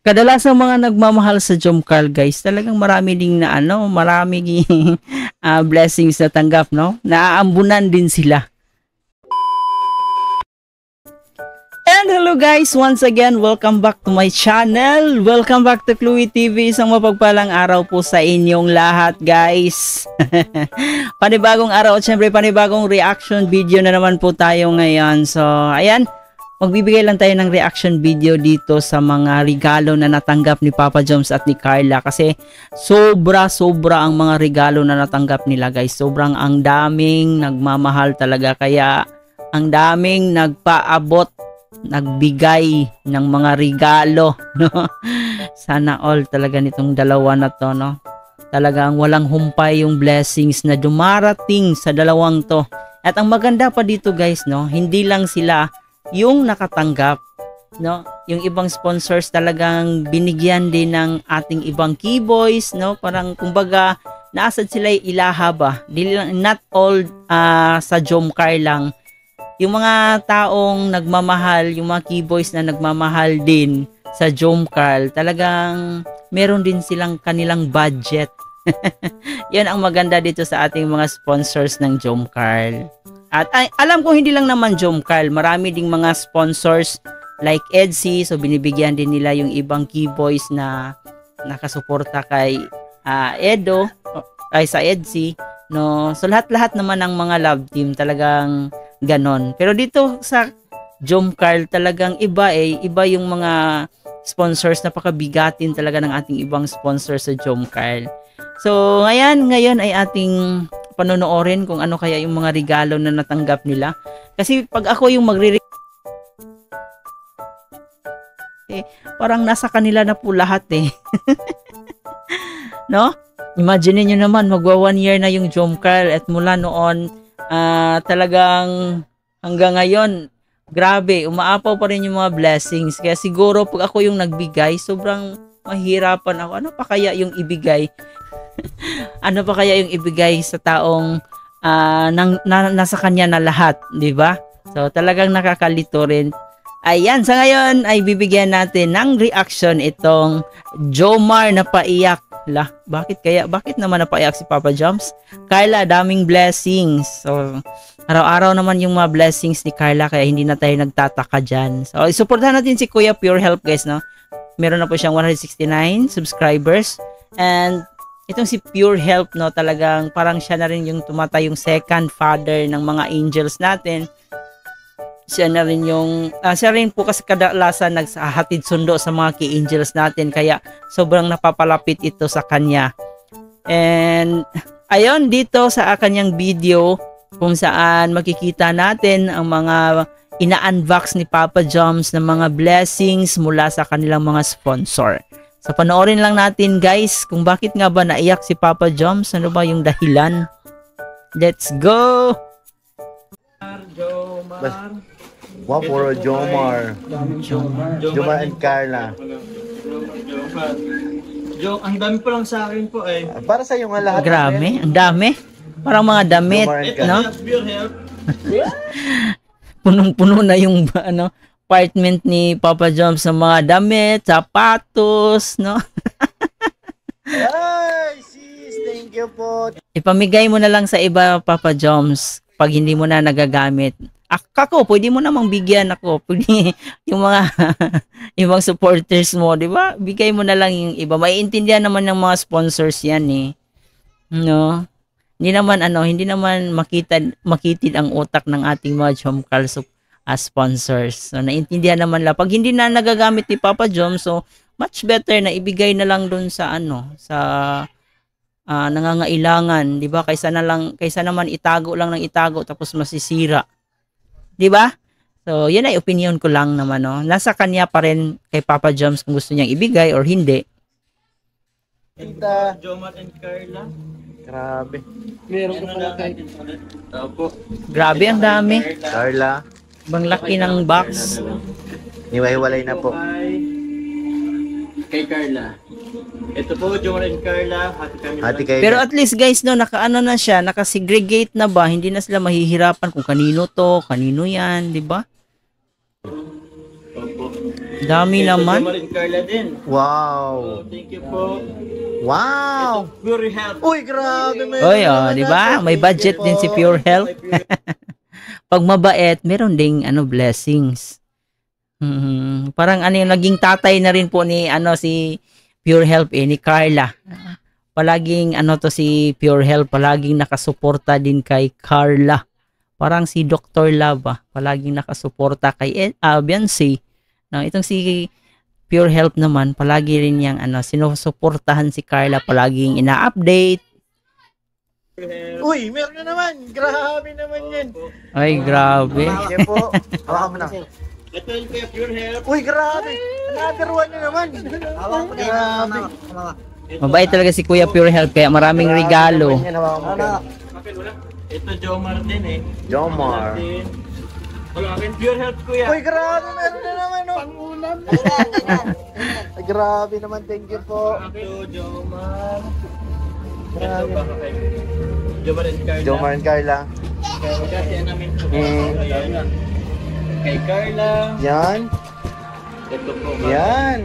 Kadalasan mga nagmamahal sa Jomcarl guys, talagang marami ding na ano, marami ding blessings na tanggap, no? Naaambunan din sila. And hello guys, once again, welcome back to my channel. Welcome back to Chloe TV. Isang mapagpalang araw po sa inyong lahat guys. Panibagong araw at syempre panibagong reaction video na naman po tayo ngayon. So, ayan. Magbibigay lang tayo ng reaction video dito sa mga regalo na natanggap ni Papa Joms at ni Carla kasi sobra ang mga regalo na natanggap nila guys. Sobrang ang daming nagmamahal talaga kaya ang daming nagpaabot, nagbigay ng mga regalo, no? Sana all talaga nitong dalawa na to, no? Talagang walang humpay yung blessings na dumarating sa dalawang to. At ang maganda pa dito guys, no? Hindi lang sila yung nakatanggap, no? Yung ibang sponsors talagang binigyan din ng ating ibang keyboys, no? Parang kumbaga naasad sila ilaha ba? Not all sa Jomcarl lang. Yung mga taong nagmamahal, yung mga keyboys na nagmamahal din sa Jomcarl, talagang meron din silang kanilang budget. Yan ang maganda dito sa ating mga sponsors ng Jomcarl. At alam ko hindi lang naman Jomcarl, marami ding mga sponsors like EDSI, so binibigyan din nila yung ibang keyboys na nakasuporta kay Edo, ay sa EDSI, no? So lahat-lahat naman ng mga love team talagang ganon. Pero dito sa Jomcarl talagang iba yung mga sponsors, napakabigatin talaga ng ating ibang sponsors sa Jomcarl. So ngayon ay ating panonoorin kung ano kaya yung mga regalo na natanggap nila. Kasi pag ako yung parang nasa kanila na po lahat eh. No? Imagine niyo naman, magwa 1 year na yung Jomcarl at mula noon talagang hanggang ngayon, grabe, umaapaw pa rin yung mga blessings. Kaya siguro pag ako yung nagbigay, sobrang mahirapan ako. Ano pa kaya yung ibigay? Ano pa kaya yung ibigay sa taong nasa kanya na lahat, di ba? So talagang nakakalito rin. Ayan, sa ngayon ay bibigyan natin ng reaction itong Jomar na paiyak. Lah, bakit naman napaiyak si Papa Joms? Carla, daming blessings. So araw-araw naman yung mga blessings ni Carla kaya hindi na tayo nagtataka dyan. So isuportahan natin si Kuya Pure Help guys, no? Meron na po siyang 169 subscribers. And itong si Pure Help, no, talagang parang siya na rin yung tumatay yung second father ng mga angels natin. Siya na rin yung siya rin po kasi kadalasan naghahatid sundo sa mga key angels natin kaya sobrang napapalapit ito sa kanya. And ayon dito sa kanyang video kung saan makikita natin ang mga ina-unbox ni Papa Joms ng mga blessings mula sa kanilang mga sponsor. So panoorin lang natin guys kung bakit nga ba naiyak si Papa Joms, ano ba yung dahilan. Let's go! Wow, puro Jomar. Jomar and Carla. Ang dami pa lang sa akin po eh. Para sa iyo nga lahat. Grabe, ang dami. Parang mga damit, no? Punong-puno na yung ano, apartment ni Papa Joms sa mga damit, sapatos, no? Ay, sis, thank you po. Ipamigay mo na lang sa iba, Papa Joms, pag hindi mo na nagagamit. Ako, pwede mo namang bigyan ako. Pwede yung mga ibang supporters mo, di ba? Bigay mo na lang yung iba. Maiintindihan naman ng mga sponsors yan eh. No? Hindi naman makitid ang utak ng ating mga Jomcarl sponsors. So, naintindihan naman lang. Pag hindi na nagagamit ni Papa Joms, so, much better na ibigay na lang dun sa nangangailangan, di ba? Kaysa naman itago lang ng itago tapos masisira. Di ba? So, yan ay opinion ko lang naman, no? Nasa kanya pa rin kay Papa Joms kung gusto niyang ibigay or hindi. Jomar and Carla. Grabe. Meron ka pala kay Opo. Grabe, ang dami. Carla. Bang laki ng box. Niwahiwalay na po. Kay Carla. Ito po, Jomar and Carla. Hati kayo. Pero at least guys, no, nakaano na siya, nakasegregate na ba? Hindi na sila mahihirapan kung kanino to, kanino yan, di ba? Opo. Dami Ito, naman. Jomar and Carla din. Wow. Thank you po. Wow. Pure Health. Uy, grabe. Oy, di ba? May budget din si Pure Health. Pag mabait, meron ding blessings. Parang yung naging tatay na rin po ni si Pure Health ni Carla. Palaging si Pure Health palaging nakasuporta din kay Carla. Parang si Dr. Love palaging nakasuporta kay Beyonce. No, itong si Pure Health naman palagi rin yang sinusuportahan si Carla, palaging ina-update. Uy, meron na naman. Grabe naman yan. Ay, grabe. Sige po. Hawakan mo na. Ito yung kaya Pure Health. Uy, grabe. Another one na naman. Grabe. Mabait talaga si Kuya Pure Health kaya maraming regalo. Yan, hawakan mo. Ito Jomar din eh. Jomar. Wala akin Pure Health kuya. Uy, grabe. Meron na naman. Pangulam. Ay, grabe naman. Thank you po. Ito Jomar. Ito Grabe. baka kay Jomar and Carla. Jomar and Carla. Kasi namin po. Mm. Ayan. Kay Carla. Yan. Ito po. Yan.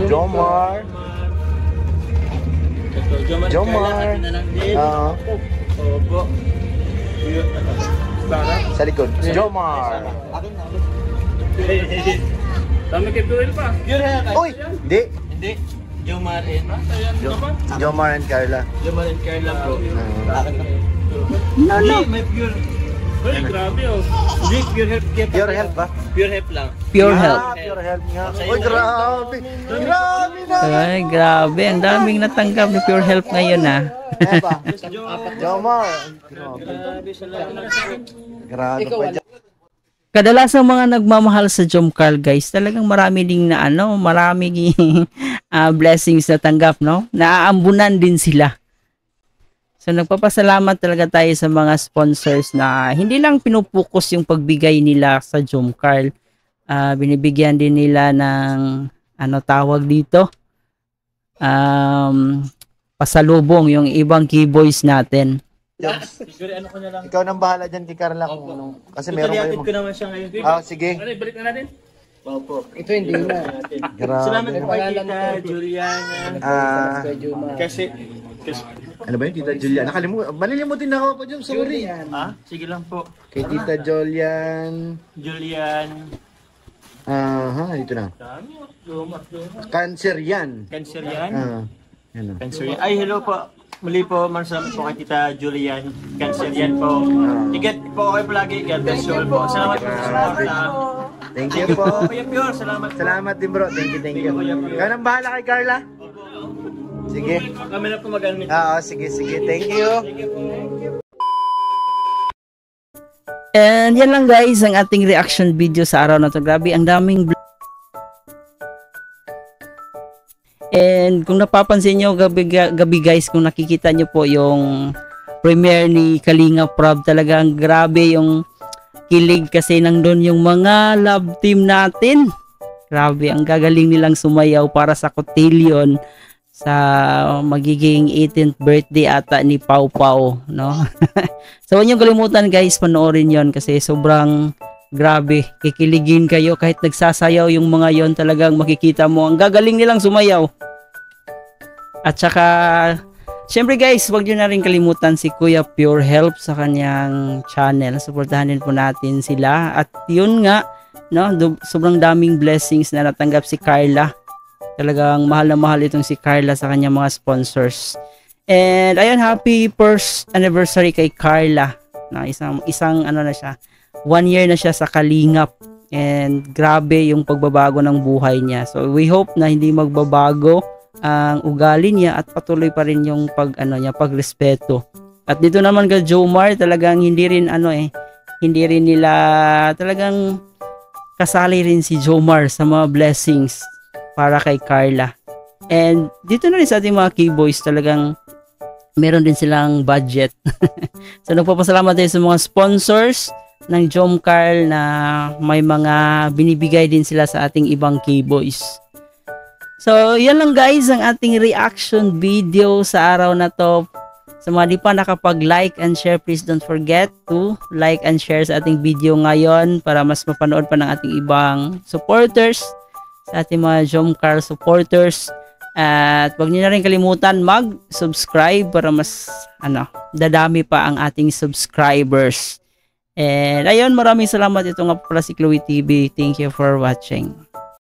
Jomar. Ito Jomar and Jomar. Carla. Atin na lang din. Oo. Opo. Pure Para. Sa likod. Jomar. Dami kay Pure Health pa. Pure Health. Uy, hindi. Hindi. Jomar and Jomar and Carla. Jomar and Carla po. No, no. Hindi, may Pure. Uy, grabe oh. Hindi, Pure Health. Pure Health ba? Pure Health lang. Pure Health. Pure Health nga. Uy, grabe. Grabe na. Ay, grabe. Ang daming natanggap ni Pure Health ngayon Ano ba? Jomar. Grabe. Grabe, salamat. Grabe pa dyan. Kadalasang mga nagmamahal sa Jomcar guys, talagang marami ding maraming blessings na tanggap, no? Naaambunan din sila. So nagpapasalamat talaga tayo sa mga sponsors na hindi lang pinupokus yung pagbigay nila sa Jomcar. Binibigyan din nila ng tawag dito? Pasalubong yung ibang keyboys natin. Siguro ano ko na lang. Ikaw nang bahala dyan kay Carla kung ano. Kasi meron Italiatin kayo. ko naman siya ngayon. Sige. Balik na natin. Opo. Ito hindi na. Grabe. Salamat po kay Tita Juliana. Kasi Ano ba yun, Tita Julia? Malilimutin na ako pa dyan. Sorry. sige lang po. Kay Tita Julian. Julian. Dito na. Dami. Lumat. Cancer yan. Cancer yan. Yan o. Cancer yan. Ay, hello po. Muli po, maraming po kay Tita Julian. Cancer yan po. Ingat po kayo palagi. God bless you all po. Salamat po sa support. Thank you po. Kuya Pure, salamat po. Salamat din bro. Thank you. Ikaw nang bahala kay Carla. Sige. Kami na po mag-amin. Sige. Thank you. And yan lang guys ang ating reaction video sa araw na to. Grabe, ang daming And kung napapansin nyo gabi guys, kung nakikita nyo po yung premiere ni Kalinga Prab, talagang grabe yung kilig kasi nandun yung mga love team natin. Grabe, ang gagaling nilang sumayaw para sa cotillion sa magiging 18th birthday ata ni Pau Pau, no? So huwag nyo kalimutan guys, panoorin yon kasi sobrang grabe, kikiligin kayo kahit nagsasayaw yung mga yon, talagang makikita mo ang gagaling nilang sumayaw. At saka syempre guys, huwag nyo na rin kalimutan si Kuya Pure Health sa kanyang channel. Suportahan din po natin sila. At yun nga, no, sobrang daming blessings na natanggap si Carla. Talagang mahal na mahal itong si Carla sa kanyang mga sponsors. And ayun, happy first anniversary kay Carla. Na isang ano na siya, 1 year na siya sa Kalingap. And grabe yung pagbabago ng buhay niya. So we hope na hindi magbabago ang ugali niya at patuloy pa rin yung pagrespeto. At dito naman kay Jomar, talagang hindi rin nila talagang kasali rin si Jomar sa mga blessings para kay Carla. And dito na rin sa ating mga keyboys, talagang meron din silang budget. So nagpapasalamat tayo sa mga sponsors ng Jomcar na may mga binibigay din sila sa ating ibang keyboys. So, yan lang guys ang ating reaction video sa araw na to. Sa mga di pa nakapag-like and share, please don't forget to like and share sa ating video ngayon para mas mapanood pa ng ating ibang supporters. sa ating mga Jomcar supporters. At huwag niyo na rin kalimutan mag-subscribe para mas dadami pa ang ating subscribers. And ayun, maraming salamat. Ito nga pala si Chloe TV. Thank you for watching.